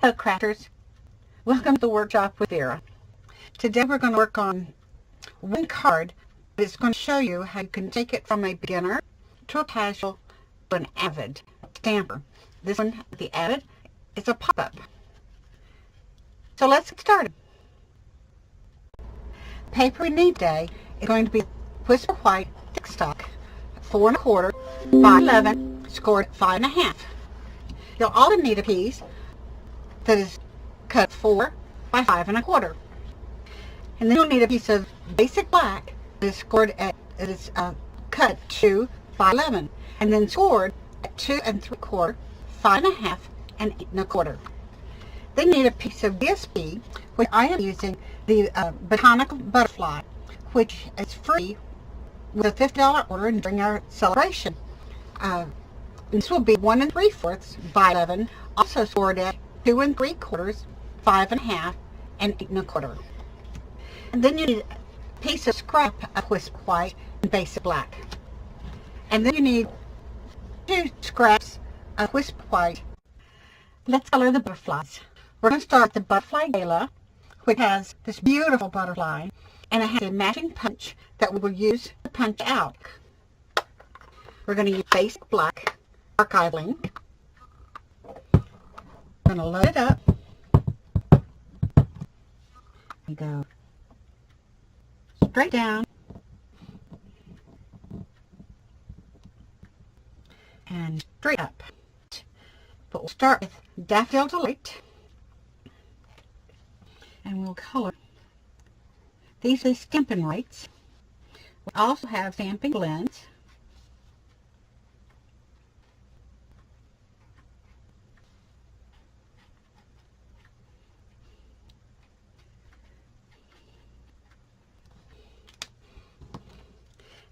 Hello crafters, welcome to the workshop with Vera. Today we're going to work on one card that's going to show you how you can take it from a beginner to a casual to an avid stamper. This one, the avid, is a pop-up. So let's get started. Paper we need today is going to be Whisper White thick stock, 4 1/4 by 11, scored 5 1/2. You'll also need a piece that is cut 4 by 5 1/4. And then you'll need a piece of basic black that is scored at, cut 2 by 11, and then scored at 2 3/4, 5 1/2, and 8 1/4. Then you need a piece of DSP, which I am using the Botanical Butterfly, which is free with a $50 order and during our celebration. This will be 1 3/4 by 11, also scored at 2 3/4, 5 1/2, and 8 1/4. And then you need a piece of scrap of Whisper White and basic black. And then you need 2 scraps of Whisper White. Let's color the butterflies. We're going to start with the Butterfly Gala, which has this beautiful butterfly, and it has a matching punch that we will use to punch out. We're going to use basic black archivaling. We're going to load it up. And go straight down and straight up. But we'll start with Daffodil Delight, and we'll color. These are Stampin' Rights. We also have Stamping Blends.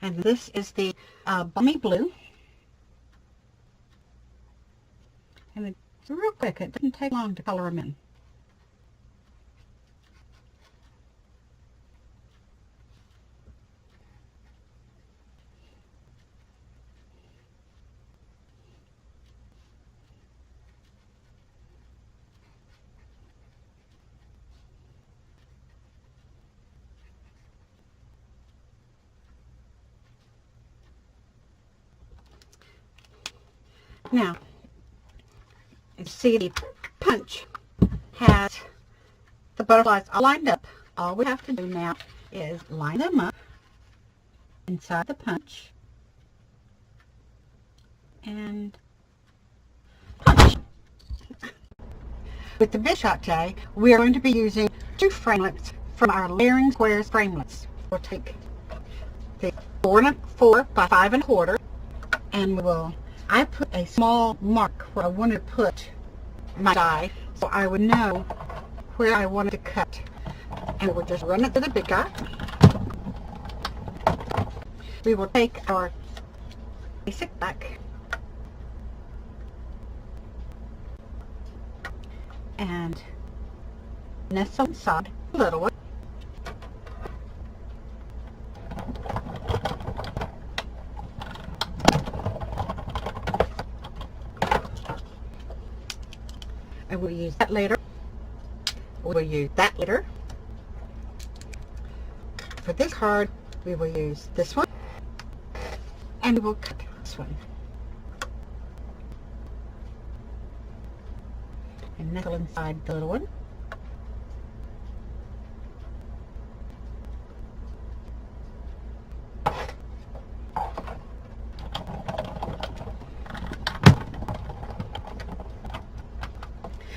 And this is the Balmy Blue. And it's real quick. It doesn't take long to color them in. Now, you see the punch has the butterflies all lined up. All we have to do now is line them up inside the punch and punch. With the bishop today, we are going to be using 2 framelits from our Layering Squares framelits. We'll take the 4 1/4 by 5 1/4, and we will. I put a small mark where I wanted to put my die, so I would know where I wanted to cut. And we'll just run it to the big guy. We will take our basic black and nestle inside the little one. And we'll use that later. We'll use that later. For this card, we will use this one. And we'll cut this one. And nestle inside the little one.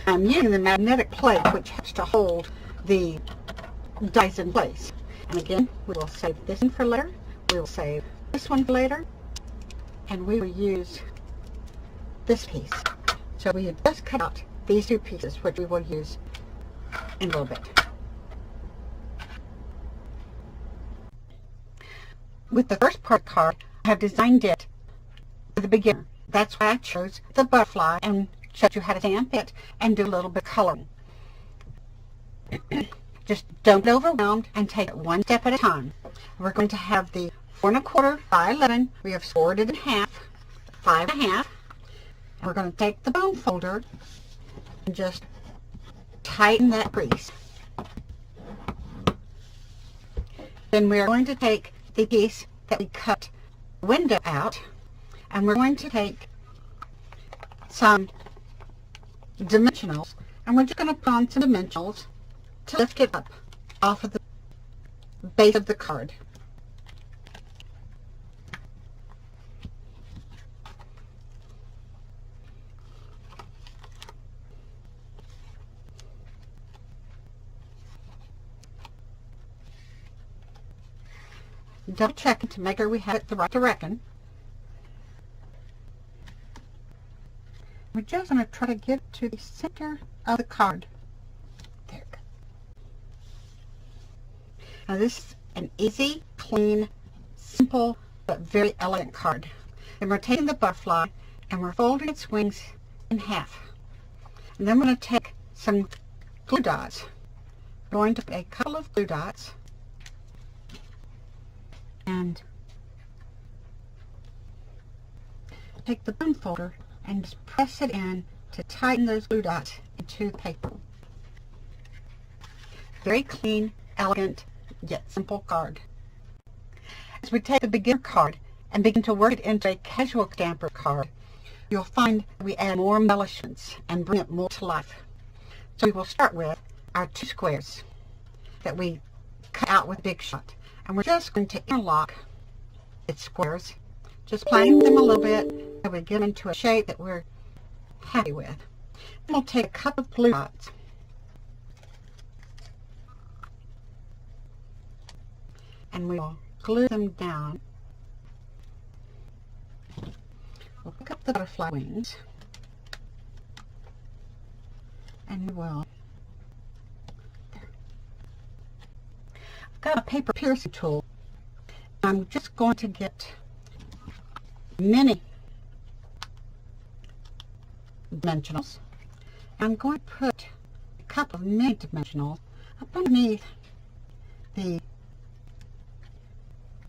I'm using the magnetic plate, which helps to hold the dice in place. And again, we will save this one for later. We will save this one for later. And we will use this piece. So we have just cut out these 2 pieces, which we will use in a little bit. With the first part card, I have designed it for the beginner. That's why I chose the butterfly and showed you how to stamp it and do a little bit of coloring. Just don't get overwhelmed and take it one step at a time. We're going to have the 4 1/4 by 11. We have scored it in half, 5 1/2. And we're going to take the bone folder and just tighten that crease. Then we're going to take the piece that we cut the window out, and we're going to take some dimensionals, and we're just going to put on some dimensionals to lift it up off of the base of the card. Double checking to make sure we have it the right direction. We're just going to try to get to the center of the card. There we go. Now this is an easy, clean, simple, but very elegant card. And we're taking the butterfly and we're folding its wings in half. And then we're going to take some glue dots. We're going to put a couple of glue dots and take the bone folder and just press it in to tighten those glue dots into the paper. Very clean, elegant, yet simple card. As we take the beginner card and begin to work it into a casual stamper card, you'll find we add more embellishments and bring it more to life. So we will start with our 2 squares that we cut out with Big Shot. And we're just going to interlock its squares, just playing them a little bit until we get into a shape that we're happy with. Then we'll take a couple of glue dots and we'll glue them down. We'll pick up the butterfly wings and we will. I've got a paper piercing tool. I'm just going to get mini dimensionals. I'm going to put a couple of mini dimensionals up underneath the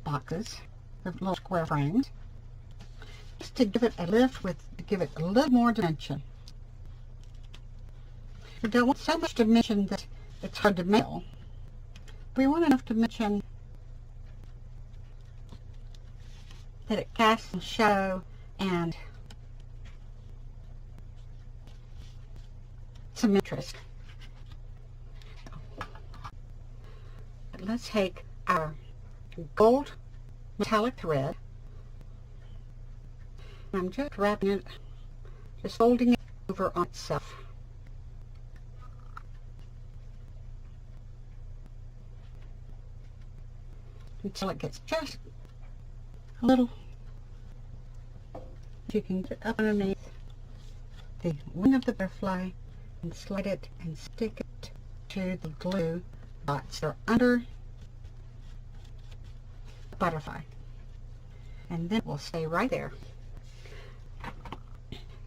boxes, the little square frames, just to give it a lift, to give it a little more dimension. We don't want so much dimension that it's hard to mail. We want enough dimension that it casts some shadow and some interest. But let's take our gold metallic thread, and I'm just wrapping it, just folding it over on itself. Until it gets just a little. You can get it up underneath the wing of the butterfly and slide it and stick it to the glue dots that are under the butterfly. And then we'll stay right there.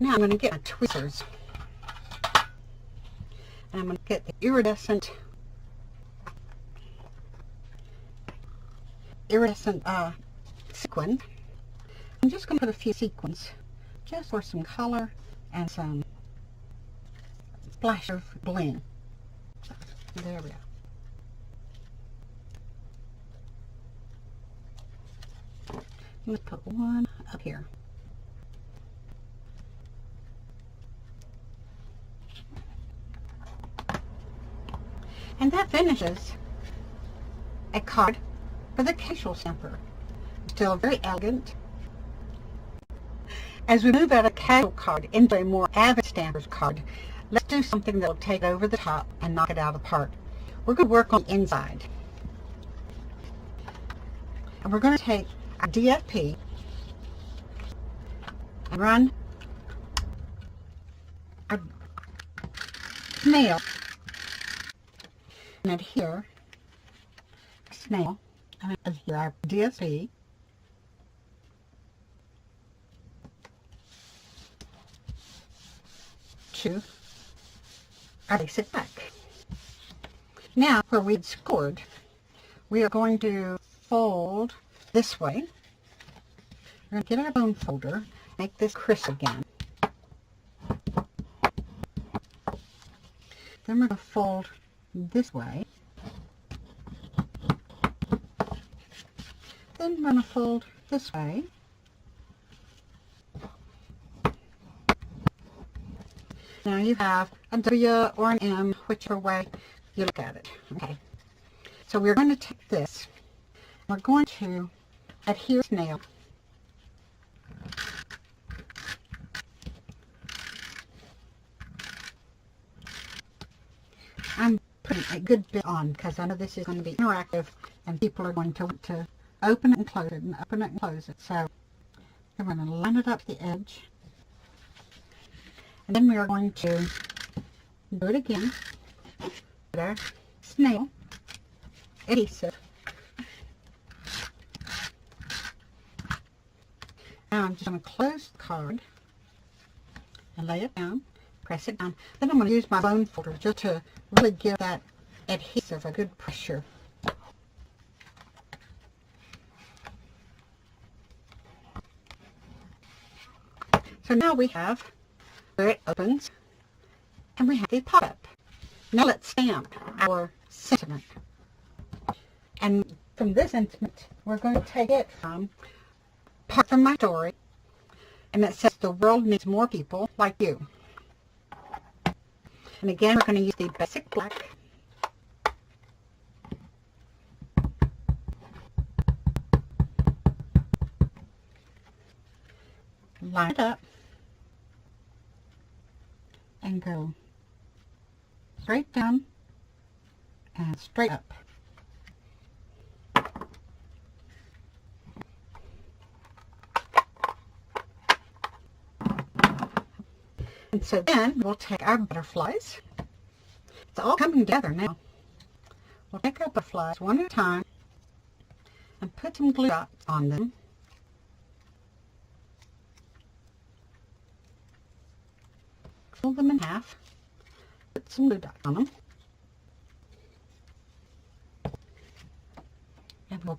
Now I'm going to get my tweezers. And I'm going to get the iridescent sequin. I'm just going to put a few sequins just for some color and some splash of bling. There we go. Let's put one up here. And that finishes a card for the casual stamper. Still very elegant. As we move out of casual card into a more avid stampers card, let's do something that will take it over the top and knock it out of the park. We're going to work on the inside. And we're going to take our DFP and run our snail and adhere a snail and adhere our DFP to our basic back. Now, where we had scored, we are going to fold this way. We're going to get our bone folder, make this crisp again. Then we're going to fold this way. Then we're going to fold this way. Now you have a W or an M, whichever way you look at it. Okay. So we're going to take this. We're going to adhere this nail. I'm putting a good bit on because I know this is going to be interactive and people are going to want to open it and close it and open it and close it. So then we're going to line it up to the edge. And then we are going to do it again. Put our snail adhesive. Now I'm just going to close the card and lay it down, press it down. Then I'm going to use my bone folder just to really give that adhesive a good pressure. So now we have where it opens and we have the pop-up. Now let's stamp our sentiment. And from this sentiment, we're going to take it from Part from My Story, and it says the world needs more people like you. And again, we're going to use the basic black. Line it up and go straight down and straight up. And so then we'll take our butterflies. It's all coming together now. We'll take our butterflies one at a time and put some glue dots on them. Fold them in half. Put some glue dots on them. And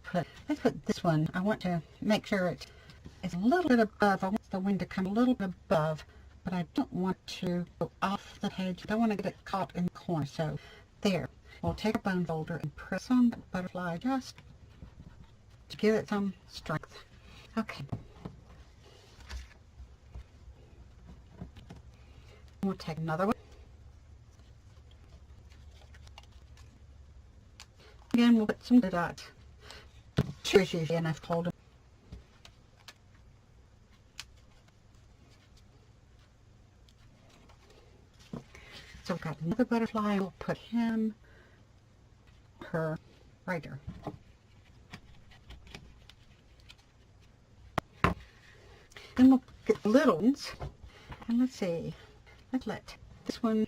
let's put this one. I want to make sure it's a little bit above. I want the wind to come a little bit above. But I don't want to go off the page. I don't want to get it caught in the corner. So there. We'll take a bone folder and press on the butterfly just to give it some strength. Okay. We'll take another one. Again, we'll put some glue dots. Two is usually enough to hold them. So we've got another butterfly, and we'll put him, her, right there. Then we'll get the little ones, and let's see, let's let this one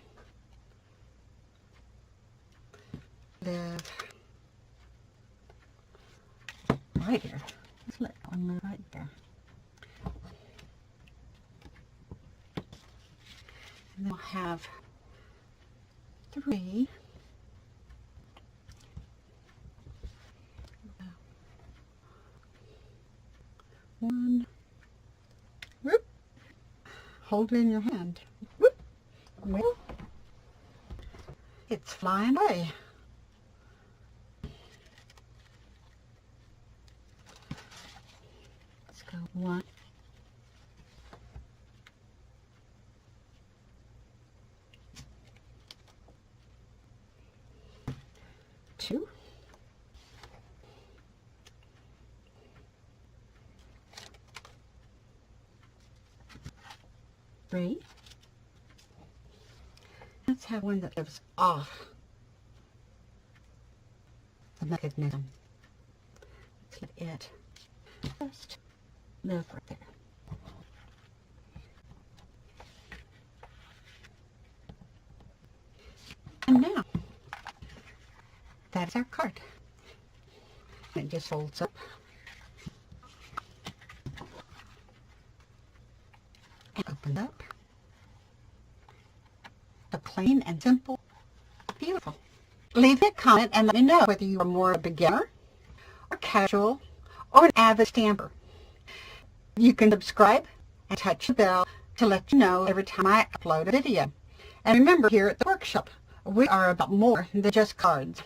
live right here. Let's let that one live right there. And then we'll have 3. One. Whoop. Hold it in your hand. Whoop. Well, it's flying away. Let's go 1. 2. 3. Let's have one that lives off the mechanism. Let's let it just live right there. And now, that's our card. It just folds up. And open up. So plain and simple. Beautiful. Leave me a comment and let me know whether you are more a beginner, or casual, or an avid stamper. You can subscribe and touch the bell to let you know every time I upload a video. And remember, here at the workshop, We are about more than just cards.